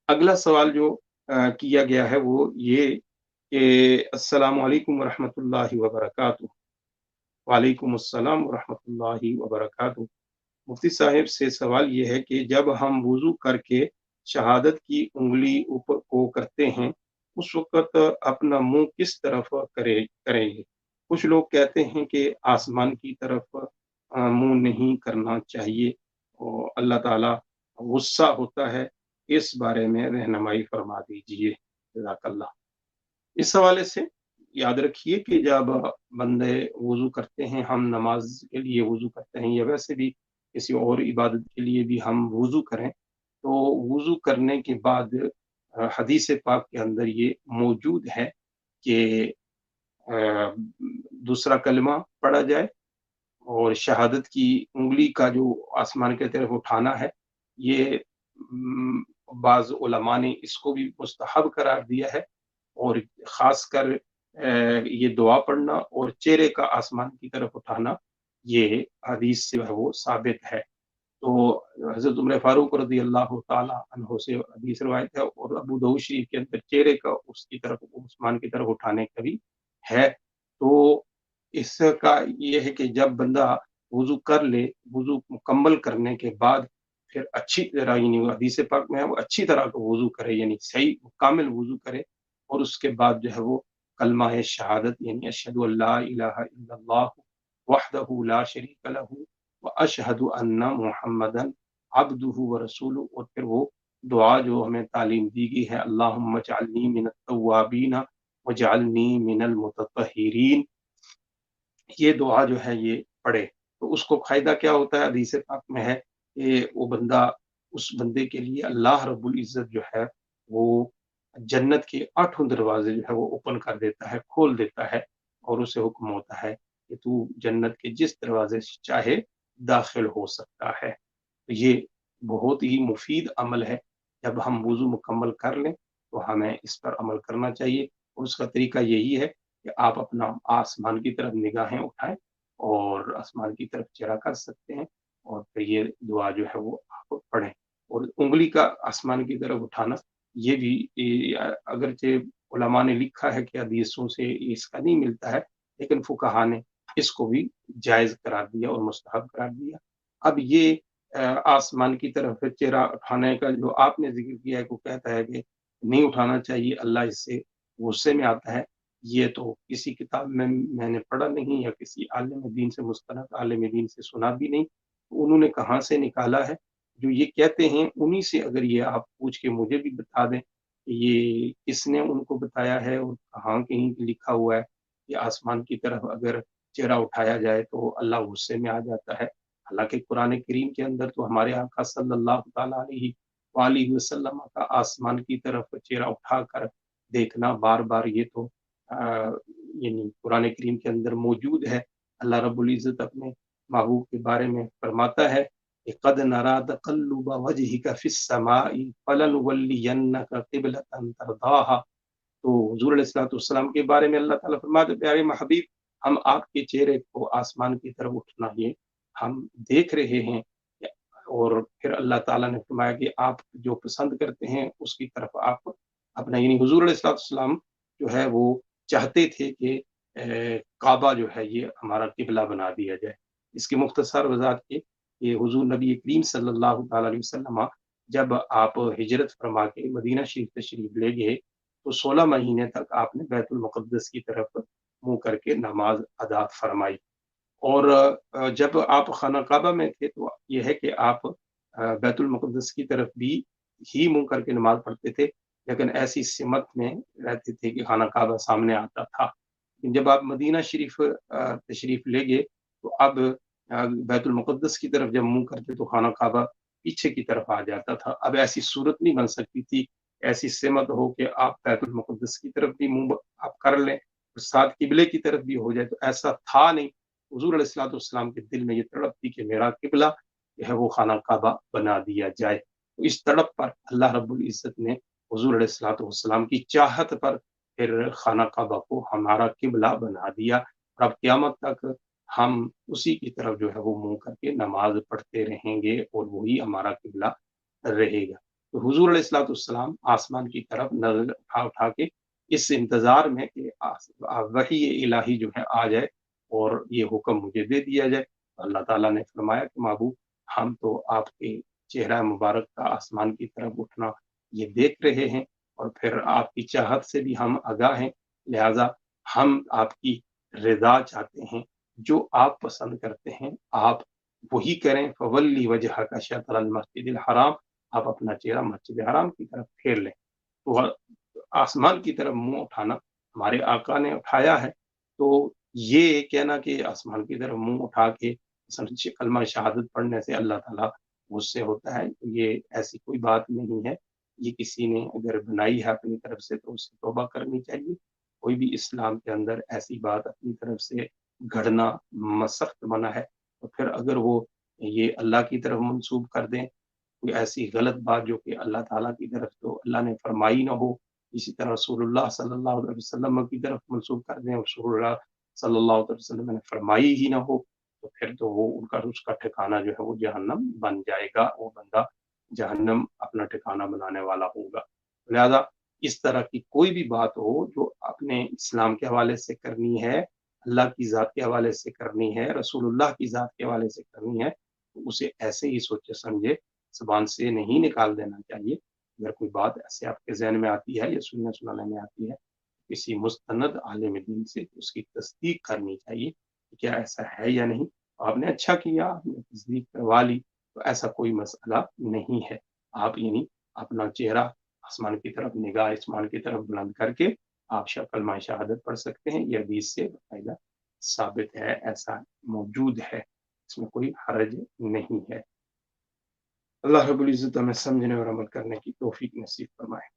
अगला सवाल जो किया गया है वो ये कि अस्सलामु अलैकुम व रहमतुल्लाहि व बरकातुहू। वालेकुम अस्सलाम व रहमतुल्लाहि व बरकातुहू। मुफ्ती साहब से सवाल ये है कि जब हम वुज़ू करके शहादत की उँगली ऊपर को करते हैं, उस वक़्त अपना मुँह किस तरफ करेंगे? कुछ लोग कहते हैं कि आसमान की तरफ मुँह नहीं करना चाहिए और अल्लाह ताला गुस्सा होता है, इस बारे में रहनुमाई फरमा दीजिए। जज़ाकल्लाह। इस हवाले से याद रखिए कि जब बंदे वुज़ू करते हैं, हम नमाज के लिए वुज़ू करते हैं या वैसे भी किसी और इबादत के लिए भी हम वुज़ू करें, तो वुज़ू करने के बाद हदीस पाक के अंदर ये मौजूद है कि अ, दूसरा कलमा पढ़ा जाए और शहादत की उँगली का जो आसमान की तरफ उठाना है, ये बाज़ उलमा ने इसको भी मुस्तहब करार दिया है और ख़ासकर ये दुआ पढ़ना और चेहरे का आसमान की तरफ उठाना, ये हदीस से जो है वो साबित है। तो हज़रत उमर फ़ारूक रज़ियल्लाहु ताला अन्हो से हदीस रिवायत है और अबू दाऊद शरीफ के अंदर चेहरे का उसकी तरफ आसमान की तरफ उठाने का भी है। तो इसका ये है कि जब बंदा वुज़ू कर ले, वुज़ू मुकम्मल करने के बाद फिर अच्छी तरह यानी हदीस पाक में है वो अच्छी तरह का वुज़ू करे यानी सही कामिल वुज़ू करे और उसके बाद जो है वो कलमा शहादत यानी अशहदु अल्ला इलाहा इल्लल्लाह वहदहु ला शरीक लहू व अशहदु अन्ना मुहम्मदन अब्दुहु व रसूलुहु और फिर वो दुआ जो हमें तालीम दी गई है अल्लाहुम्मा जअलनी मिनत तव्वाबीन वजअलनी मिनल मुतत्तहिरीन, ये दुआ जो है ये पढ़े। तो उसको फ़ायदा क्या होता है हदीस पाक में है कि वो बंदा उस बंदे के लिए अल्लाह रब्बुल इज़्ज़त जो है वो जन्नत के 8 दरवाज़े जो है वो ओपन कर देता है, खोल देता है और उसे हुक्म होता है कि तू जन्नत के जिस दरवाज़े से चाहे दाखिल हो सकता है। तो ये बहुत ही मुफ़ीद अमल है। जब हम वुज़ू मुकम्मल कर लें, तो हमें इस पर अमल करना चाहिए और उसका तरीका यही है कि आप अपना आसमान की तरफ निगाहें उठाएँ और आसमान की तरफ चेहरा कर सकते हैं और फिर ये दुआ जो है वो आप पढ़ें। और उँगली का आसमान की तरफ उठाना ये भी अगरचे उलमा ने लिखा है कि हदीसों से इसका नहीं मिलता है, लेकिन फुक़हा ने इसको भी जायज़ करार दिया और मुस्तहब करार दिया। अब ये आसमान की तरफ चेहरा उठाने का जो आपने ज़िक्र किया है, वो कहता है कि नहीं उठाना चाहिए, अल्लाह इससे गुस्से में आता है। ये तो किसी किताब में मैंने पढ़ा नहीं या किसी आलिम दीन से मुस्तनद आलिम दीन से सुना भी नहीं। उन्होंने कहाँ से निकाला है? जो ये कहते हैं, उन्हीं से अगर ये आप पूछ के मुझे भी बता दें, कि ये किसने उनको बताया है और कहाँ कहीं लिखा हुआ है कि आसमान की तरफ अगर चेहरा उठाया जाए तो अल्लाह गुस्से में आ जाता है। हालाँकि कुरान करीम के अंदर तो हमारे आका सल्लल्लाहु ताला अलैहि वसल्लम का आसमान की तरफ चेहरा उठाकर देखना बार-बार ये तो यानी कुरान करीम के अंदर मौजूद है। अल्लाह रब्बुल इज़्ज़त अपने महबूब के बारे में फरमाता है कि क़द नरा तक़ल्लुब वजहिका फ़िस समाई फ़लनुवल्लियन्नका क़िबलतन तरदाहा। तो हुज़ूर अलैहिस्सलातु वस्सलाम के बारे में अल्लाह ताला फरमाते हैं, प्यारे महबूब हम आपके चेहरे को आसमान की तरफ उठना ये हम देख रहे हैं। और फिर अल्लाह ताला ने फरमाया कि आप जो पसंद करते हैं उसकी तरफ आप अपना यानी हुज़ूर अलैहिस्सलातु वस्सलाम जो है वो चाहते थे कि काबा जो है ये हमारा किबला बना दिया जाए। इसकी मुख्तसर वज़ाहत ये कि हुज़ूर नबी करीम सल्लल्लाहु ताला अलैहि वसल्लम जब आप हिजरत फरमा के मदीना शरीफ तशरीफ ले गए, तो 16 महीने तक आपने बैतुल मुक़द्दस की तरफ मुँह करके नमाज़ अदा फरमाई। और जब आप खाना काबा में थे तो ये है कि आप बैतुल मुक़द्दस की तरफ भी ही मुँह करके नमाज़ पढ़ते थे, लेकिन ऐसी सिमत में रहते थे कि खाना काबा सामने आता था। लेकिन जब आप मदीना शरीफ तशरीफ़ ले गए, तो अब बैतुल मुक़द्दस की तरफ जब मुँह करते तो खाना काबा पीछे की तरफ आ जाता था। अब ऐसी सूरत नहीं बन सकती थी, ऐसी सिमत हो कि आप बैतुल मुक़द्दस की तरफ भी मुँह आप कर लें, और साथ किबले की तरफ भी हो जाए, तो ऐसा था नहीं। हुज़ूर अलैहिस्सलातु वस्सलाम के दिल में ये तड़प थी कि मेरा किबला जो है वो खाना काबा बना दिया जाए। तो इस तड़प पर अल्लाह रब्बुल इज़्ज़त ने हुज़ूर अलैहिस्सलातु वस्सलाम की चाहत पर फिर खाना काबा को हमारा किबला बना दिया और अब क़यामत तक हम उसी की तरफ जो है वो मुँह करके नमाज़ पढ़ते रहेंगे और वही हमारा किबला रहेगा। तो हुजूर अलैहिस्सलाम आसमान की तरफ नजर उठा उठा के इस इंतजार में कि वही इलाही जो है आ जाए और ये हुक्म मुझे दे दिया जाए। अल्लाह ताला ने फरमाया कि महबूब, हम तो आपके चेहरा मुबारक का आसमान की तरफ उठना ये देख रहे हैं और फिर आपकी चाहत से भी हम आगाह हैं, लिहाजा हम आपकी रिदा चाहते हैं, जो आप पसंद करते हैं आप वही करें। फवल्ली वजहका शतरल मस्जिदिल हराम, आप अपना चेहरा मस्जिद हराम की तरफ फेर लें। तो आसमान की तरफ मुंह उठाना हमारे आका ने उठाया है, तो ये कहना कि आसमान की तरफ मुंह उठा के कलमा शहादत पढ़ने से अल्लाह ताला गुस्से होता है, ये ऐसी कोई बात नहीं है। ये किसी ने अगर बनाई है अपनी तरफ से तो उसे तौबा करनी चाहिए। कोई भी इस्लाम के अंदर ऐसी बात अपनी तरफ से गढ़ना सख्त मना है। तो फिर अगर वो ये अल्लाह की तरफ मंसूब कर दें, कोई ऐसी गलत बात जो कि अल्लाह ताला की तरफ तो अल्लाह ने फरमाई ना हो, इसी तरह रसूलुल्लाह सल्लल्लाहु अलैहि वसल्लम की तरफ मंसूब कर दें और रसूलुल्लाह सल्लल्लाहु अलैहि वसल्लम ने फरमाई ही ना हो, तो फिर तो वो उनका उसका ठिकाना जो है वो जहन्नम बन जाएगा, वो बंदा जहन्नम अपना ठिकाना बनाने वाला होगा। लिहाजा इस तरह की कोई भी बात हो जो अपने इस्लाम के हवाले से करनी है, अल्लाह की ज़ात के हवाले से करनी है, रसूलुल्लाह की ज़ात के हवाले से करनी है, तो उसे ऐसे ही सोचे समझे ज़ुबान से नहीं निकाल देना चाहिए। अगर कोई बात ऐसे आपके ज़हन में आती है या सुनने सुनाने में आती है, किसी मुस्तनद आलिम दीन से उसकी तस्दीक करनी चाहिए कि क्या ऐसा है या नहीं। आपने अच्छा किया, आपने तस्दीक करवा ली, तो ऐसा कोई मसला नहीं है। आप यानी अपना चेहरा आसमान की तरफ, निगाह आसमान की तरफ बुलंद करके आप कलमा शहादत पढ़ सकते हैं। ये हदीस से बाकायदा साबित है, ऐसा मौजूद है, इसमें कोई हर्ज नहीं है। अल्लाह रब्बुल इज़्ज़त हमें समझने और अमल करने की तौफीक नसीब फरमाए।